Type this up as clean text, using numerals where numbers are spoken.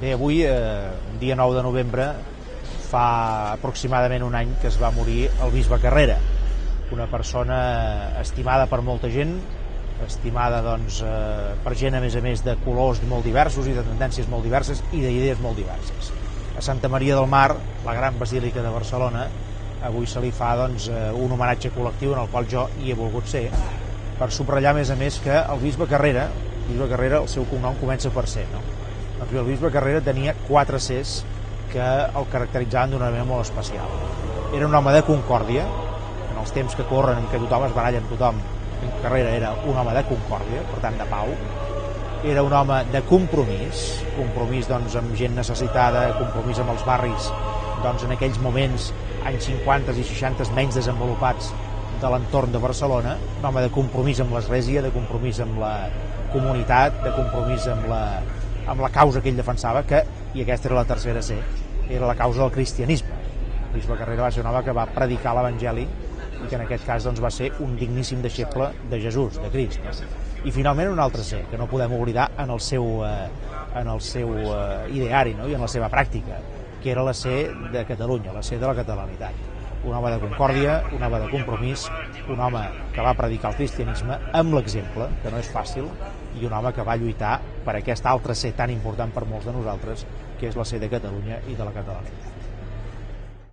Bé, avui, dia 9 de novembre, fa aproximadament un any que es va morir el bisbe Carrera, una persona estimada per molta gent, estimada doncs, per gent a més de colors molt diversos i de tendències molt diverses i d'idees molt diverses. A Santa Maria del Mar, la gran basílica de Barcelona, avui se li fa doncs, un homenatge col·lectiu en el qual jo hi he volgut ser, per subratllar a més que el bisbe Carrera, el seu cognom comença per C, no? Doncs el bisbe Carrera tenia 4 Cs que el caracteritzaven d'una manera molt especial. Era un home de concòrdia, en els temps que corren en què tothom es baralla amb tothom, Carrera era un home de concòrdia, per tant de pau. Era un home de compromís doncs, amb gent necessitada, compromís amb els barris, doncs, en aquells moments, anys 50 i 60 menys desenvolupats de l'entorn de Barcelona, un home de compromís amb l'Església, de compromís amb la comunitat, de compromís amb la causa que ell defensava, i aquesta era la tercera C, era la causa del cristianisme. El bisbe Carrera va ser un home que va predicar l'Evangeli i que en aquest cas doncs, va ser un digníssim deixeble de Jesús, de Crist. I finalment un altre C, que no podem oblidar en el seu ideari, no? I en la seva pràctica, que era la C de Catalunya, la C de la catalanitat. Un home de concòrdia, un home de compromís, un home que va predicar el cristianisme amb l'exemple, que no és fàcil, i un home que va lluitar per aquest altre C tan important per molts de nosaltres, que és la C de Catalunya i de la catalanitat.